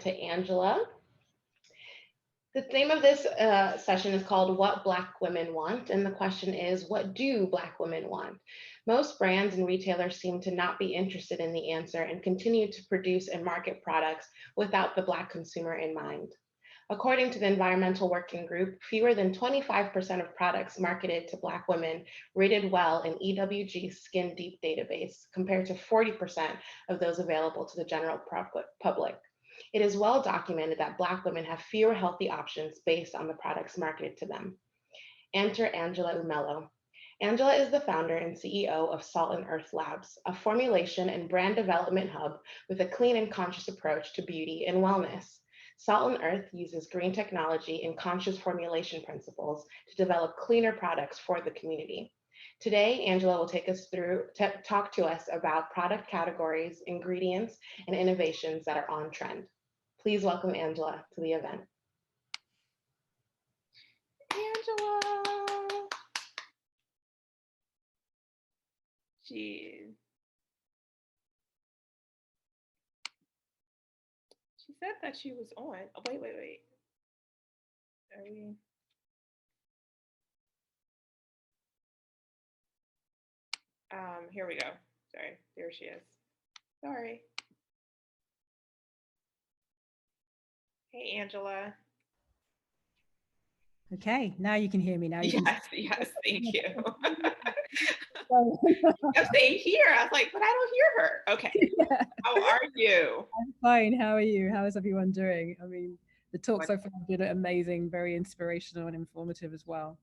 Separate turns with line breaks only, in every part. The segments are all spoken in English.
to Angela. The name of this session is called What Black Women Want, and the question is, what do Black women want? Most brands and retailers seem to not be interested in the answer and continue to produce and market products without the Black consumer in mind. According to the Environmental Working Group, fewer than 25% of products marketed to Black women rated well in EWG's Skin Deep database, compared to 40% of those available to the general public. It is well documented that Black women have fewer healthy options based on the products marketed to them. Enter Angela Umelo. Angela is the founder and CEO of Salt and Earth Labs, a formulation and brand development hub with a clean and conscious approach to beauty and wellness. Salt and Earth uses green technology and conscious formulation principles to develop cleaner products for the community. Today, Angela will take us through, talk to us about product categories, ingredients, and innovations that are on trend. Please welcome Angela to the event.
Angela. She said that she was on. Oh, wait. Are we? Here we go. Sorry, there she is. Sorry. Hey, Angela.
Okay, now you can hear me now.
Yes, thank you. I'm staying here. I was like, but I don't hear her. Okay. Yeah. How are you?
I'm fine. How are you? How is everyone doing? I mean, the talk so far has been amazing, very inspirational and informative as well.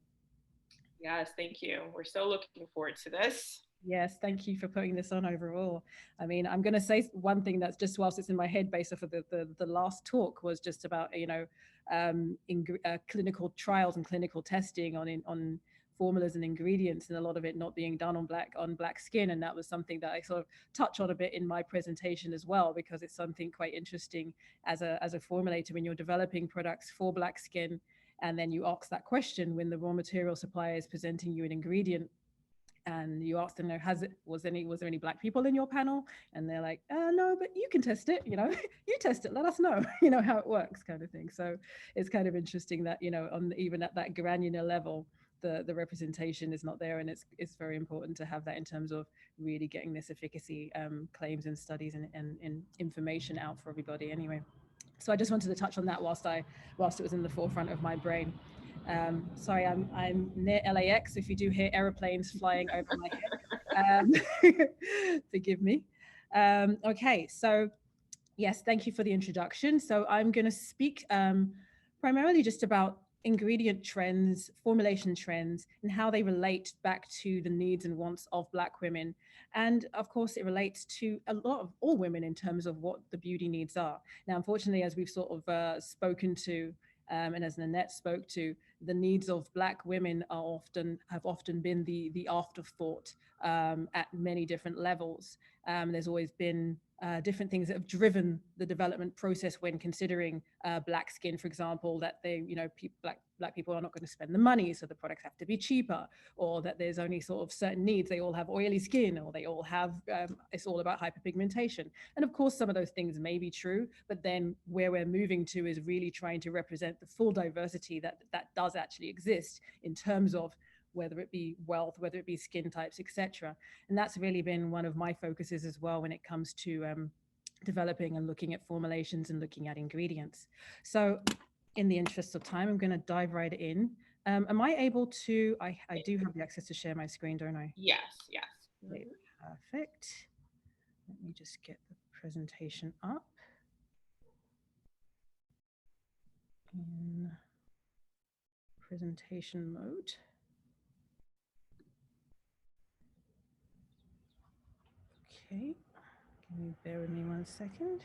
Yes, thank you. We're so looking forward to this.
Yes, thank you for putting this on overall. I mean, I'm going to say one thing that's just whilst it's in my head based off of the last talk was just about, clinical trials and clinical testing on formulas and ingredients, and a lot of it not being done on black skin. And that was something that I sort of touch on a bit in my presentation as well, because it's something quite interesting as a formulator when you're developing products for black skin. And then you ask that question when the raw material supplier is presenting you an ingredient, and you ask them, was there any Black people in your panel? And they're like, no, but you can test it, you test it, let us know, how it works, kind of thing. So it's kind of interesting that, even at that granular level, the representation is not there. And it's very important to have that in terms of really getting this efficacy claims and studies and information out for everybody anyway. So I just wanted to touch on that whilst it was in the forefront of my brain. Sorry, I'm near LAX. If you do hear airplanes flying over my head, forgive me. Okay, so yes, thank you for the introduction. So I'm going to speak primarily just about ingredient trends, formulation trends, and how they relate back to the needs and wants of Black women. And of course, it relates to a lot of all women in terms of what the beauty needs are. Now, unfortunately, as we've sort of spoken to, and as Nanette spoke to, the needs of Black women have often been the afterthought at many different levels. There's always been different things that have driven the development process when considering Black skin, for example, that Black people are not going to spend the money, so the products have to be cheaper, or that there's only sort of certain needs. They all have oily skin, or they all have, it's all about hyperpigmentation. And of course, some of those things may be true, but then where we're moving to is really trying to represent the full diversity that does actually exist in terms of whether it be wealth, whether it be skin types, etc. And that's really been one of my focuses as well when it comes to developing and looking at formulations and looking at ingredients. So in the interest of time, I'm going to dive right in. Am I able to, I do have the access to share my screen, don't I?
Yes.
Perfect. Let me just get the presentation up. In presentation mode. Okay, can you bear with me 1 second?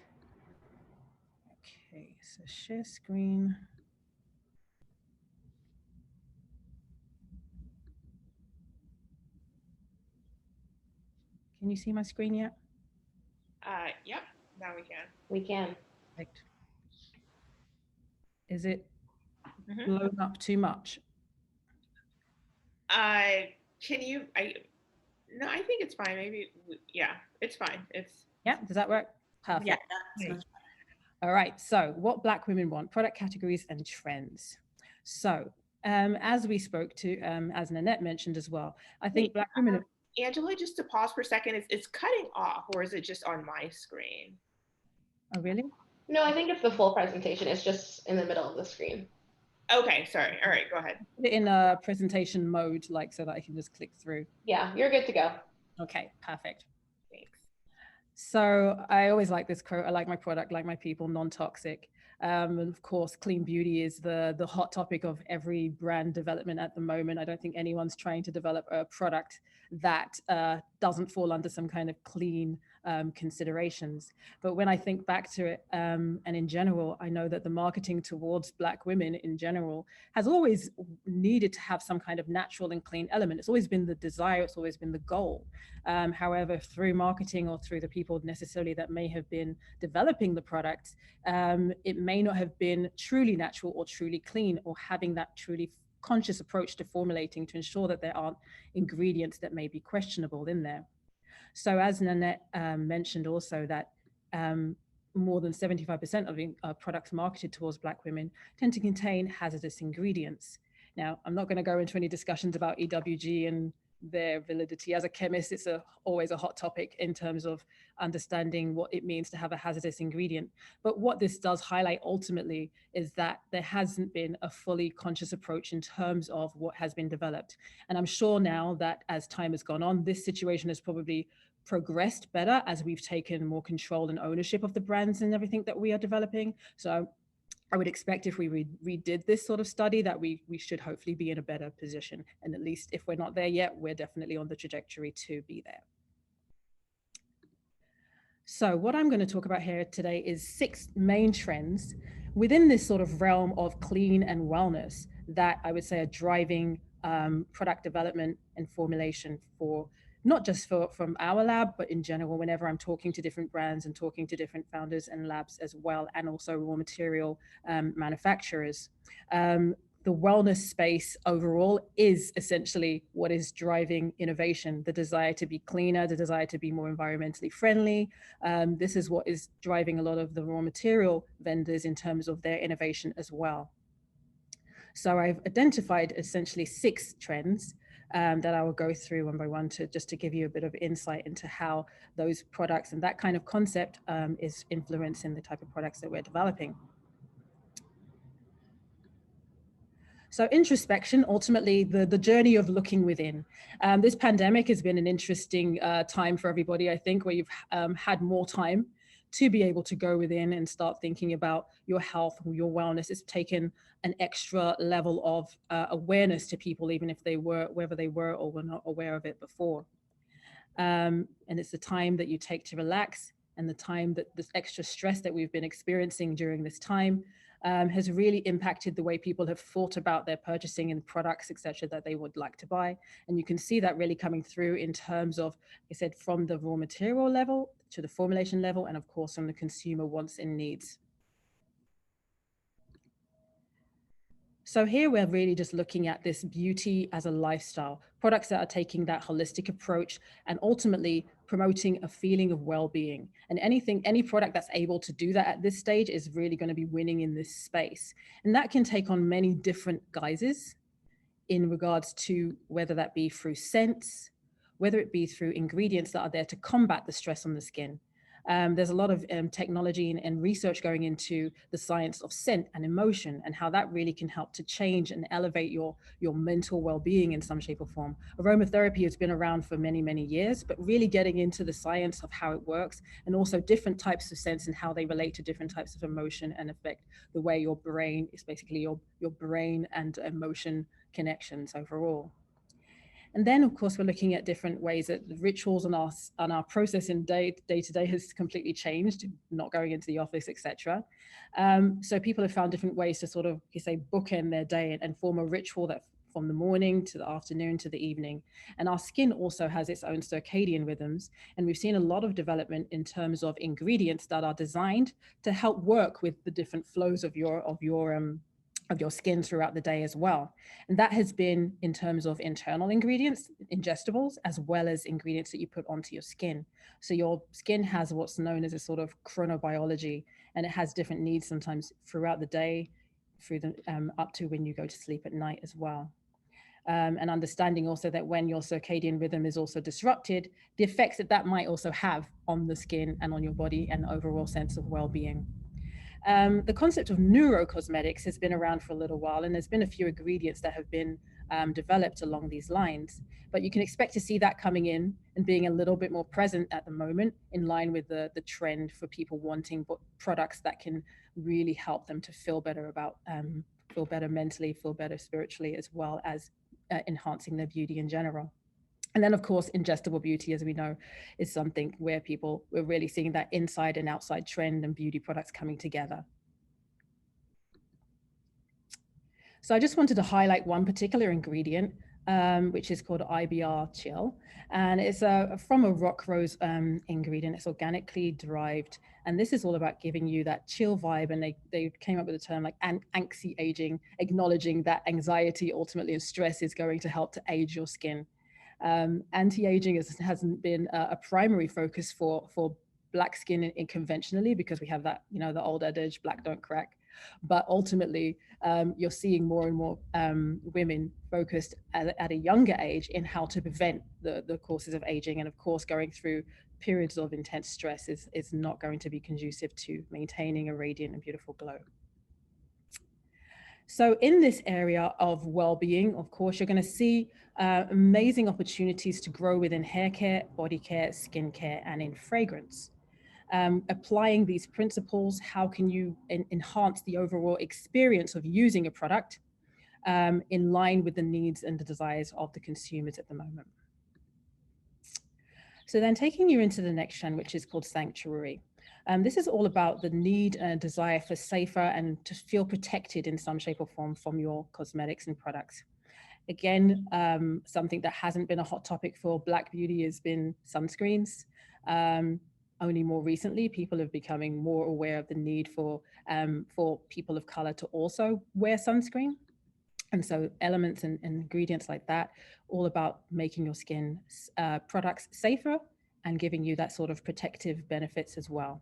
Okay, so share screen. Can you see my screen yet?
Yep, now we can.
We can.
Perfect. Is it blown up too much?
No, I think it's fine. Maybe, yeah, it's fine.
Yeah, does that work? Perfect.
Yeah,
All right, so what Black women want, product categories and trends. So as we spoke to, as Nanette mentioned as well, I think
Wait,
Black women...
Angela, just to pause for a second, it's cutting off, or is it just on my screen?
Oh, really?
No, I think it's the full presentation. It's just in the middle of the screen.
Okay, sorry. All right, go ahead.
Put it in a presentation mode, like so that I can just click through.
Yeah, you're good to go.
Okay, perfect.
Thanks.
So I always like this quote. I like my product, like my people, non-toxic. And of course, clean beauty is the hot topic of every brand development at the moment. I don't think anyone's trying to develop a product that doesn't fall under some kind of clean considerations. But when I think back to it, and in general, I know that the marketing towards Black women in general has always needed to have some kind of natural and clean element. It's always been the desire, it's always been the goal. However, through marketing or through the people necessarily that may have been developing the product, it may not have been truly natural or truly clean, or having that truly conscious approach to formulating to ensure that there aren't ingredients that may be questionable in there. So as Nanette mentioned also, that more than 75% of products marketed towards Black women tend to contain hazardous ingredients. Now, I'm not going to go into any discussions about EWG and their validity. As a chemist, it's always a hot topic in terms of understanding what it means to have a hazardous ingredient. But what this does highlight ultimately is that there hasn't been a fully conscious approach in terms of what has been developed. And I'm sure now that as time has gone on, this situation has probably progressed better as we've taken more control and ownership of the brands and everything that we are developing. So I would expect if we redid this sort of study that we should hopefully be in a better position. And at least if we're not there yet, we're definitely on the trajectory to be there. So what I'm going to talk about here today is 6 main trends within this sort of realm of clean and wellness that I would say are driving product development and formulation for not just from our lab, but in general, whenever I'm talking to different brands and talking to different founders and labs as well, and also raw material manufacturers. The wellness space overall is essentially what is driving innovation, the desire to be cleaner, the desire to be more environmentally friendly. This is what is driving a lot of the raw material vendors in terms of their innovation as well. So I've identified essentially 6 trends that I will go through one by one just to give you a bit of insight into how those products and that kind of concept is influencing the type of products that we're developing. So introspection, ultimately the journey of looking within. This pandemic has been an interesting time for everybody, I think, where you've had more time to be able to go within and start thinking about your health or your wellness. It's taken an extra level of awareness to people, even if they were, whether they were or were not aware of it before. And it's the time that you take to relax, and the time that this extra stress that we've been experiencing during this time has really impacted the way people have thought about their purchasing and products, etc., that they would like to buy. And you can see that really coming through in terms of, like I said, from the raw material level to the formulation level, and of course from the consumer wants and needs. So here we're really just looking at this beauty as a lifestyle, products that are taking that holistic approach and ultimately promoting a feeling of well-being. And any product that's able to do that at this stage is really going to be winning in this space. And that can take on many different guises in regards to whether that be through scents, whether it be through ingredients that are there to combat the stress on the skin. There's a lot of technology and research going into the science of scent and emotion and how that really can help to change and elevate your mental well-being in some shape or form. Aromatherapy has been around for many, many years, but really getting into the science of how it works and also different types of scents and how they relate to different types of emotion and affect the way your brain is basically your brain and emotion connections overall. And then, of course, we're looking at different ways that the rituals on our process in day to day has completely changed, not going into the office, etc. So people have found different ways to sort of, you say, bookend their day and form a ritual that from the morning to the afternoon to the evening. And our skin also has its own circadian rhythms. And we've seen a lot of development in terms of ingredients that are designed to help work with the different flows of your skin throughout the day as well. And that has been in terms of internal ingredients, ingestibles, as well as ingredients that you put onto your skin. So your skin has what's known as a sort of chronobiology. And it has different needs sometimes throughout the day, through the up to when you go to sleep at night as well. And understanding also that when your circadian rhythm is also disrupted, the effects that that might also have on the skin and on your body and overall sense of well-being. The concept of neurocosmetics has been around for a little while, and there's been a few ingredients that have been developed along these lines. But you can expect to see that coming in and being a little bit more present at the moment, in line with the trend for people wanting products that can really help them to feel better feel better mentally, feel better spiritually, as well as enhancing their beauty in general. And then, of course, ingestible beauty, as we know, is something where we're really seeing that inside and outside trend and beauty products coming together. So I just wanted to highlight one particular ingredient, which is called IBR Chill. And it's from a rock rose ingredient. It's organically derived. And this is all about giving you that chill vibe. And they came up with a term like anti-aging, acknowledging that anxiety ultimately and stress is going to help to age your skin. Anti-aging hasn't been a primary focus for Black skin in conventionally, because we have that, the old adage, black don't crack. But ultimately, you're seeing more and more women focused at a younger age in how to prevent the causes of aging. And of course, going through periods of intense stress is not going to be conducive to maintaining a radiant and beautiful glow. So in this area of well-being, of course, you're going to see amazing opportunities to grow within hair care, body care, skin care, and in fragrance. Applying these principles, how can you enhance the overall experience of using a product in line with the needs and the desires of the consumers at the moment? So then taking you into the next trend, which is called sanctuary. This is all about the need and desire for safer and to feel protected in some shape or form from your cosmetics and products. Again, something that hasn't been a hot topic for Black beauty has been sunscreens. Only more recently, people are becoming more aware of the need for people of color to also wear sunscreen. And so elements and ingredients like that, all about making your skin products safer and giving you that sort of protective benefits as well.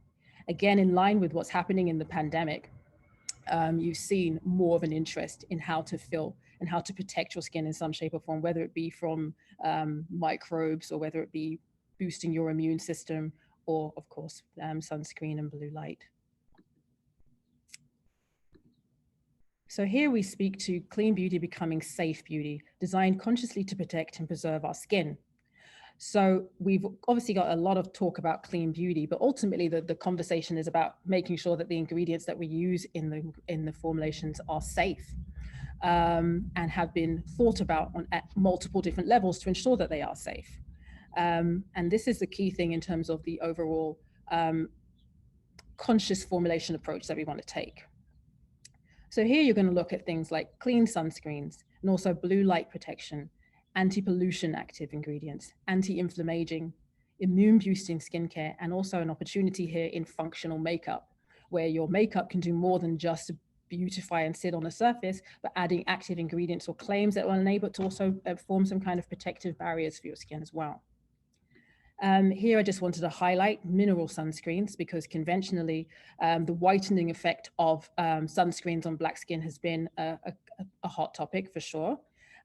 Again, in line with what's happening in the pandemic, you've seen more of an interest in how to feel and how to protect your skin in some shape or form, whether it be from microbes or whether it be boosting your immune system, or of course, sunscreen and blue light. So here we speak to clean beauty becoming safe beauty, designed consciously to protect and preserve our skin. So we've obviously got a lot of talk about clean beauty, but ultimately the conversation is about making sure that the ingredients that we use in the formulations are safe and have been thought about at multiple different levels to ensure that they are safe. And this is the key thing in terms of the overall conscious formulation approach that we want to take. So here you're going to look at things like clean sunscreens and also blue light protection, anti-pollution active ingredients, anti-inflammaging, immune boosting skincare, and also an opportunity here in functional makeup, where your makeup can do more than just beautify and sit on the surface, but adding active ingredients or claims that will enable it to also form some kind of protective barriers for your skin as well. Here I just wanted to highlight mineral sunscreens, because conventionally the whitening effect of sunscreens on Black skin has been a hot topic for sure.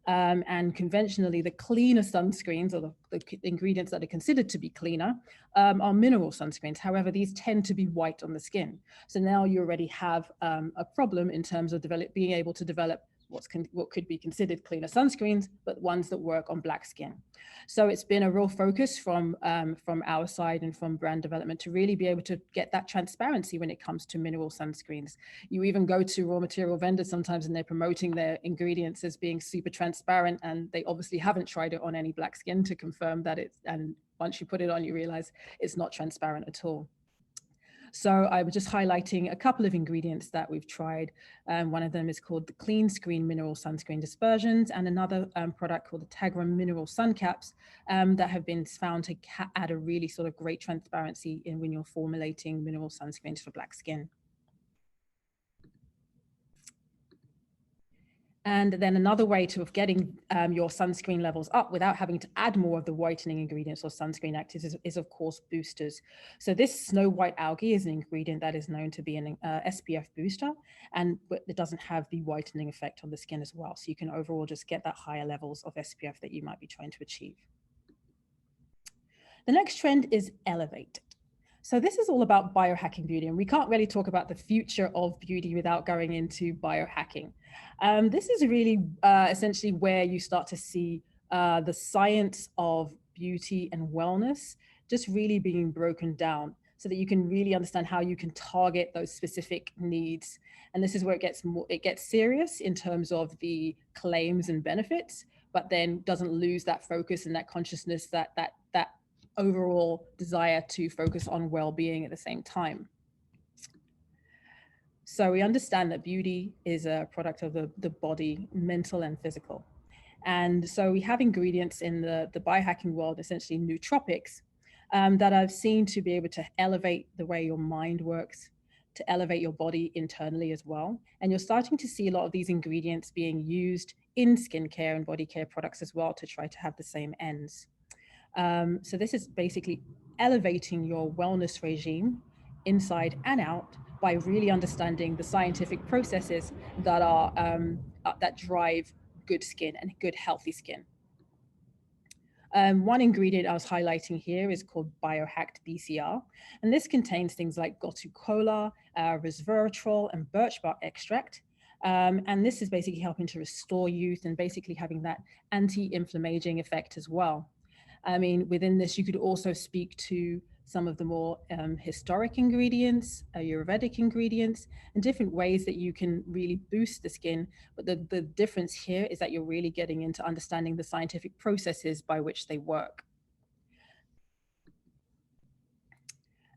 And conventionally the cleaner sunscreens, or the ingredients that are considered to be cleaner, are mineral sunscreens. However, these tend to be white on the skin. So now you already have a problem in terms of being able to develop what could be considered cleaner sunscreens, but ones that work on Black skin. So it's been a real focus from our side and from brand development to really be able to get that transparency when it comes to mineral sunscreens. You even go to raw material vendors sometimes and they're promoting their ingredients as being super transparent, and they obviously haven't tried it on any Black skin to confirm that and once you put it on, you realize it's not transparent at all. So I was just highlighting a couple of ingredients that we've tried. One of them is called the Clean Screen Mineral Sunscreen Dispersions, and another product called the Tagram Mineral Sun Caps that have been found to add a really sort of great transparency in when you're formulating mineral sunscreens for Black skin. And then another way of getting your sunscreen levels up without having to add more of the whitening ingredients or sunscreen actives is of course boosters. So this snow white algae is an ingredient that is known to be an SPF booster, and it doesn't have the whitening effect on the skin as well. So you can overall just get that higher levels of SPF that you might be trying to achieve. The next trend is elevate. So this is all about biohacking beauty, and we can't really talk about the future of beauty without going into biohacking. This is really essentially where you start to see the science of beauty and wellness just really being broken down so that you can really understand how you can target those specific needs. And this is where it gets serious in terms of the claims and benefits, but then doesn't lose that focus and that consciousness, that overall desire to focus on well-being at the same time. So we understand that beauty is a product of the body, mental and physical. And so we have ingredients in the biohacking world, essentially nootropics, that I've seen to be able to elevate the way your mind works, to elevate your body internally as well. And you're starting to see a lot of these ingredients being used in skincare and body care products as well to try to have the same ends. So this is basically elevating your wellness regime inside and out by really understanding the scientific processes that are that drive good skin and good healthy skin. One ingredient I was highlighting here is called Biohacked BCR, and this contains things like gotu kola, resveratrol, and birch bark extract. And this is basically helping to restore youth and basically having that anti-inflammaging effect as well. I mean, within this, you could also speak to some of the more historic ingredients, Ayurvedic ingredients, and different ways that you can really boost the skin. But the difference here is that you're really getting into understanding the scientific processes by which they work.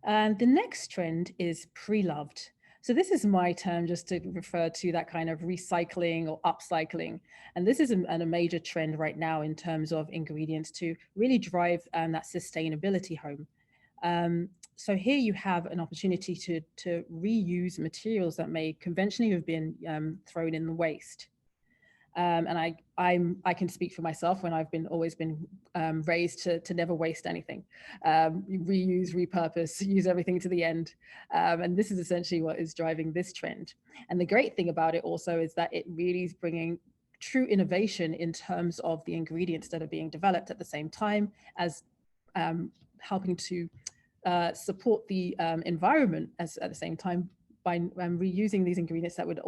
And the next trend is Preloved. So this is my term just to refer to that kind of recycling or upcycling. And this is a major trend right now in terms of ingredients to really drive that sustainability home. So here you have an opportunity to reuse materials that may conventionally have been thrown in the waste. And I can speak for myself when I've always been raised to never waste anything, reuse, repurpose, use everything to the end. And this is essentially what is driving this trend. And the great thing about it also is that it really is bringing true innovation in terms of the ingredients that are being developed at the same time as helping to support the environment at the same time by reusing these ingredients that would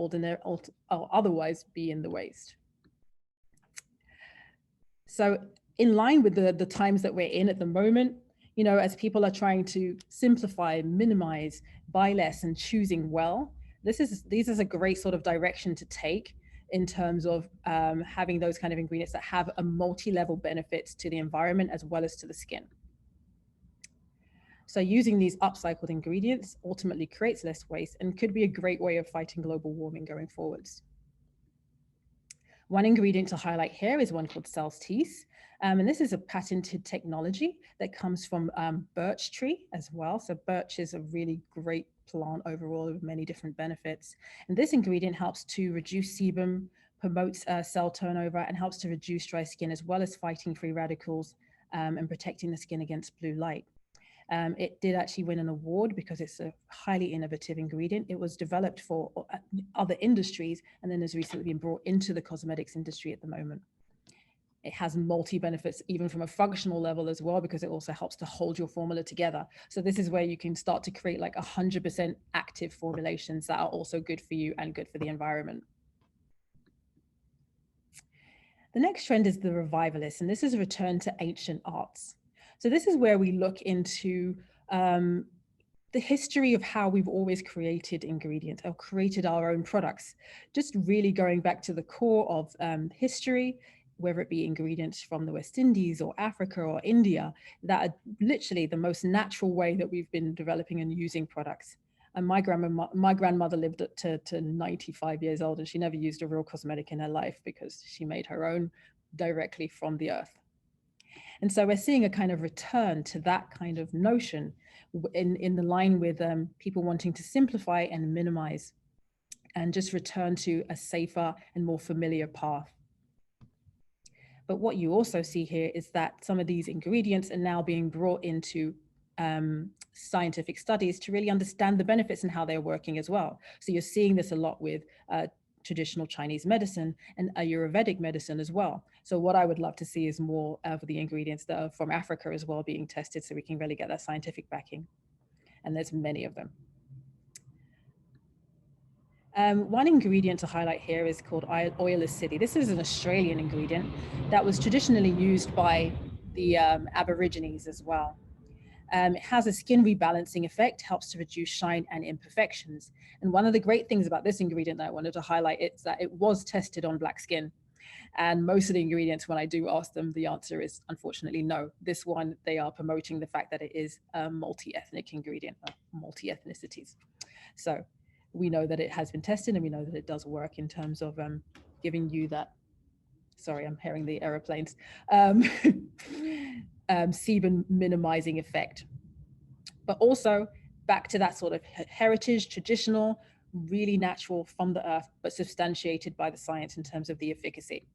otherwise be in the waste. So in line with the times that we're in at the moment, you know, as people are trying to simplify, minimize, buy less and choosing well, this is a great sort of direction to take in terms of having those kind of ingredients that have a multi-level benefits to the environment as well as to the skin. So using these upcycled ingredients ultimately creates less waste and could be a great way of fighting global warming going forwards. One ingredient to highlight here is one called Celtice. And this is a patented technology that comes from birch tree as well. So birch is a really great plant overall with many different benefits. And this ingredient helps to reduce sebum, promotes cell turnover, and helps to reduce dry skin as well as fighting free radicals and protecting the skin against blue light. It did actually win an award because it's a highly innovative ingredient. It was developed for other industries and then has recently been brought into the cosmetics industry at the moment. It has multi-benefits even from a functional level as well, because it also helps to hold your formula together. So this is where you can start to create like 100% active formulations that are also good for you and good for the environment. The next trend is the Revivalist, and this is a return to ancient arts. So this is where we look into the history of how we've always created ingredients or created our own products, just really going back to the core of history, whether it be ingredients from the West Indies or Africa or India, that are literally the most natural way that we've been developing and using products. And my grandmother lived to 95 years old, and she never used a real cosmetic in her life because she made her own directly from the earth. And so we're seeing a kind of return to that kind of notion in the line with people wanting to simplify and minimize and just return to a safer and more familiar path. But what you also see here is that some of these ingredients are now being brought into scientific studies to really understand the benefits and how they're working as well. So you're seeing this a lot with traditional Chinese medicine and Ayurvedic medicine as well. So what I would love to see is more of the ingredients that are from Africa as well being tested, so we can really get that scientific backing. And there's many of them. One ingredient to highlight here is called oil acidity. This is an Australian ingredient that was traditionally used by the Aborigines as well. It has a skin rebalancing effect, helps to reduce shine and imperfections. And one of the great things about this ingredient that I wanted to highlight is that it was tested on black skin. And most of the ingredients, when I do ask them, the answer is unfortunately no. This one, they are promoting the fact that it is a multi-ethnic ingredient, multi-ethnicities. So we know that it has been tested and we know that it does work in terms of giving you that, sorry, I'm hearing the aeroplanes, sebum minimizing effect. But also back to that sort of heritage, traditional, really natural from the earth, but substantiated by the science in terms of the efficacy.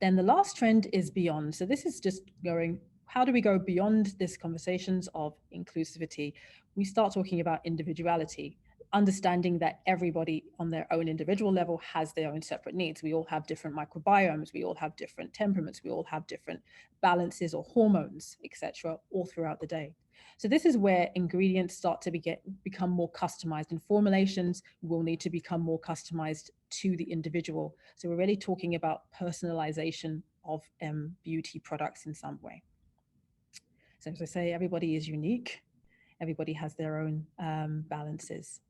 Then the last trend is beyond. So this is just going, how do we go beyond this conversations of inclusivity? We start talking about individuality, understanding that everybody on their own individual level has their own separate needs. We all have different microbiomes, we all have different temperaments, we all have different balances or hormones, etc., all throughout the day. So this is where ingredients start to become more customized, and formulations will need to become more customized to the individual. So we're really talking about personalization of beauty products in some way. So as I say, everybody is unique. Everybody has their own balances.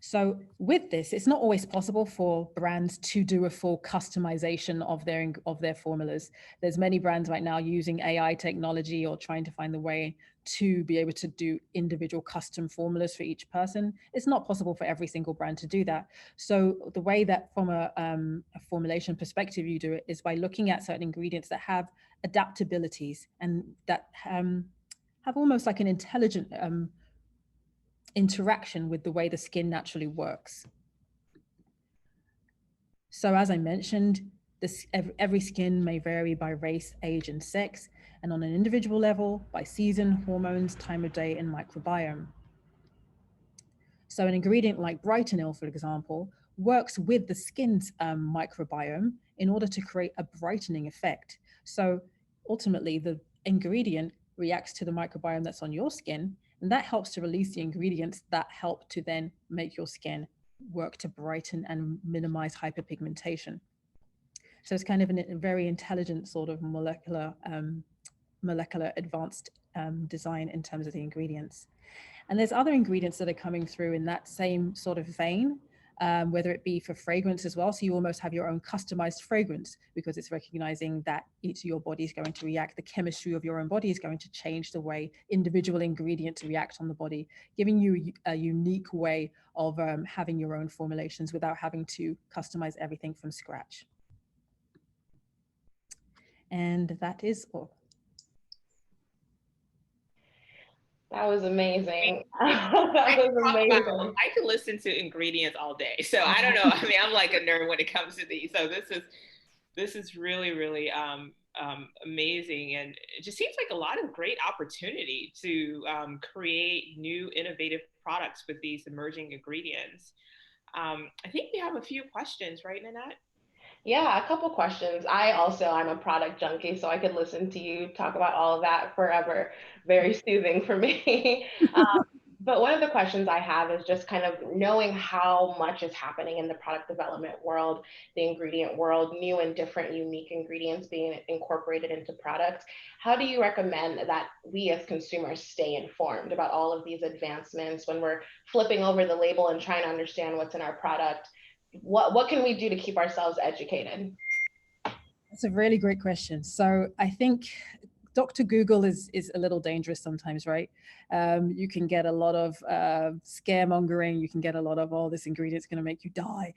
So with this, it's not always possible for brands to do a full customization of their formulas. There's many brands right now using AI technology or trying to find the way to be able to do individual custom formulas for each person. It's not possible for every single brand to do that. So the way that from a formulation perspective you do it is by looking at certain ingredients that have adaptabilities and that have almost like an intelligent interaction with the way the skin naturally works. So as I mentioned, every skin may vary by race, age, and sex, and on an individual level, by season, hormones, time of day, and microbiome. So an ingredient like Brightonil, for example, works with the skin's microbiome in order to create a brightening effect. So ultimately, the ingredient reacts to the microbiome that's on your skin, and that helps to release the ingredients that help to then make your skin work to brighten and minimize hyperpigmentation. So it's kind of a very intelligent sort of molecular advanced design in terms of the ingredients. And there's other ingredients that are coming through in that same sort of vein, whether it be for fragrance as well. So you almost have your own customized fragrance because it's recognizing that each of your body is going to react. The chemistry of your own body is going to change the way individual ingredients react on the body, giving you a unique way of having your own formulations without having to customize everything from scratch. And that is all.
That was amazing. That was amazing.
I could listen to ingredients all day. So I don't know. I mean, I'm like a nerd when it comes to these. So this is really, really amazing. And it just seems like a lot of great opportunity to create new innovative products with these emerging ingredients. I think we have a few questions, right, Nanette?
Yeah, a couple questions. I'm a product junkie, so I could listen to you talk about all of that forever. Very soothing for me. But one of the questions I have is just kind of knowing how much is happening in the product development world, the ingredient world, new and different unique ingredients being incorporated into products. How do you recommend that we as consumers stay informed about all of these advancements when we're flipping over the label and trying to understand what's in our product? What can we do to keep ourselves educated?
That's a really great question. So I think Dr. Google is a little dangerous sometimes, right? You can get a lot of scaremongering. You can get a lot of, oh, this ingredient's going to make you die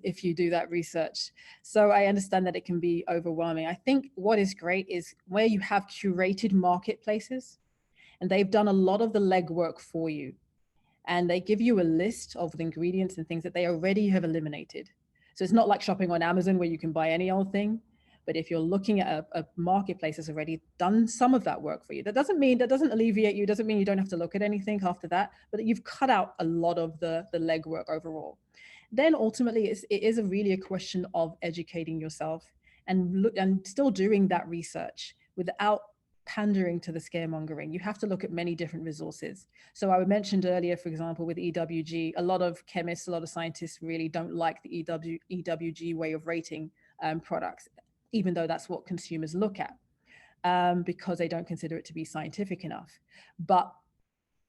if you do that research. So I understand that it can be overwhelming. I think what is great is where you have curated marketplaces and they've done a lot of the legwork for you. and they give you a list of the ingredients and things that they already have eliminated. So it's not like shopping on Amazon where you can buy any old thing. But if you're looking at a marketplace that's already done some of that work for you, that doesn't alleviate you, doesn't mean you don't have to look at anything after that, but you've cut out a lot of the legwork overall. Then ultimately it is really a question of educating yourself and still doing that research without pandering to the scaremongering. You have to look at many different resources. So I mentioned earlier, for example, with EWG, a lot of chemists, a lot of scientists really don't like the EWG way of rating products, even though that's what consumers look at, because they don't consider it to be scientific enough. But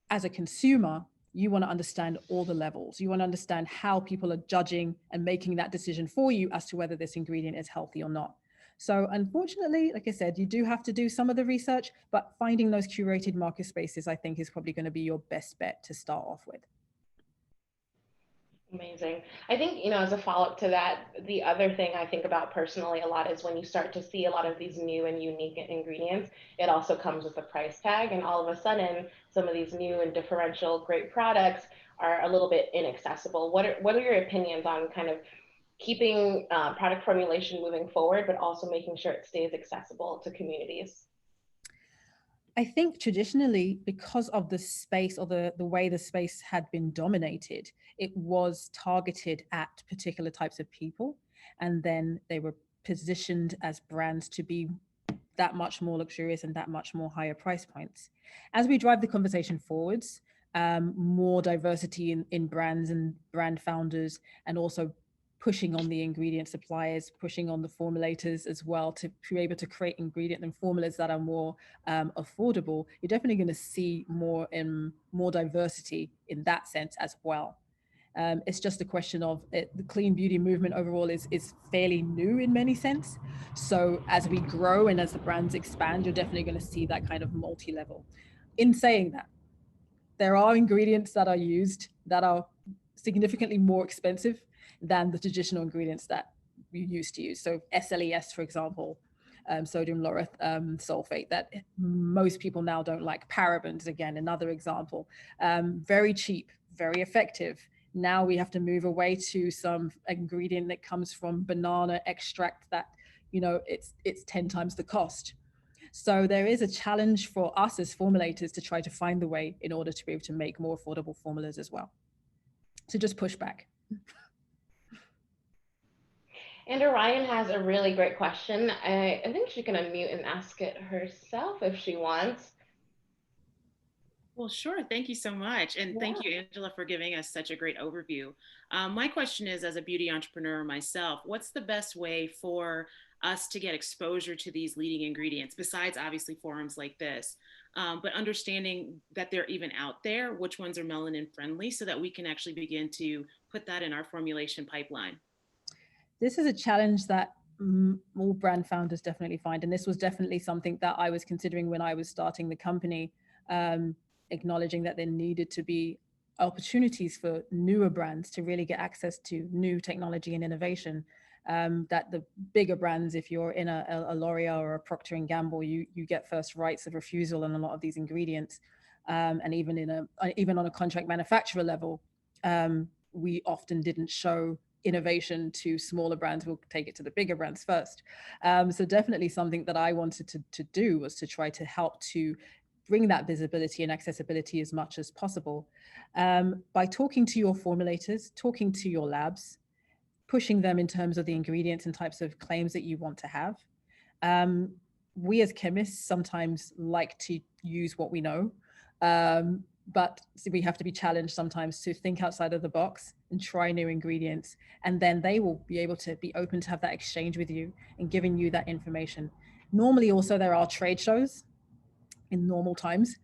as a consumer, you want to understand all the levels. You want to understand how people are judging and making that decision for you as to whether this ingredient is healthy or not. So unfortunately, like I said, you do have to do some of the research, but finding those curated market spaces, I think, is probably going to be your best bet to start off with.
Amazing. I think, as a follow-up to that, the other thing I think about personally a lot is when you start to see a lot of these new and unique ingredients, it also comes with a price tag. And all of a sudden, some of these new and differential great products are a little bit inaccessible. What are your opinions on kind of keeping product formulation moving forward, but also making sure it stays accessible to communities?
I think traditionally, because of the space or the way the space had been dominated, it was targeted at particular types of people. And then they were positioned as brands to be that much more luxurious and that much more higher price points. As we drive the conversation forwards, more diversity in brands and brand founders, and also pushing on the ingredient suppliers, pushing on the formulators as well to be able to create ingredient and formulas that are more affordable, you're definitely going to see more diversity in that sense as well. It's just a question of the clean beauty movement overall is fairly new in many sense. So as we grow and as the brands expand, you're definitely going to see that kind of multi-level. In saying that, there are ingredients that are used that are significantly more expensive than the traditional ingredients that you used to use. So SLES, for example, sodium lauryl sulfate, that most people now don't like. Parabens, again, another example. Very cheap, very effective. Now we have to move away to some ingredient that comes from banana extract that, it's 10 times the cost. So there is a challenge for us as formulators to try to find the way in order to be able to make more affordable formulas as well. So just push back.
And Orion has a really great question. I think she can unmute and ask it herself if she wants.
Well, sure. Thank you so much. And thank you, Angela, for giving us such a great overview. My question is, as a beauty entrepreneur myself, what's the best way for us to get exposure to these leading ingredients, besides obviously forums like this, but understanding that they're even out there, which ones are melanin friendly, so that we can actually begin to put that in our formulation pipeline?
This is a challenge that all brand founders definitely find. And this was definitely something that I was considering when I was starting the company, acknowledging that there needed to be opportunities for newer brands to really get access to new technology and innovation. That the bigger brands, if you're in a L'Oreal or a Procter & Gamble, you get first rights of refusal on a lot of these ingredients. And even on a contract manufacturer level, we often didn't show innovation to smaller brands. We'll take it to the bigger brands first. So definitely something that I wanted to do was to try to help to bring that visibility and accessibility as much as possible by talking to your formulators, talking to your labs, pushing them in terms of the ingredients and types of claims that you want to have. We as chemists sometimes like to use what we know, but we have to be challenged sometimes to think outside of the box and try new ingredients. And then they will be able to be open to have that exchange with you and giving you that information. Normally also there are trade shows in normal times,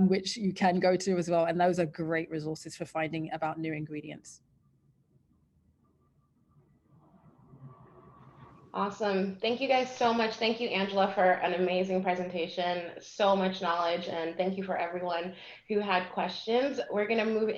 which you can go to as well. And those are great resources for finding about new ingredients.
Awesome. Thank you guys so much. Thank you, Angela, for an amazing presentation. So much knowledge. And thank you for everyone who had questions. We're going to move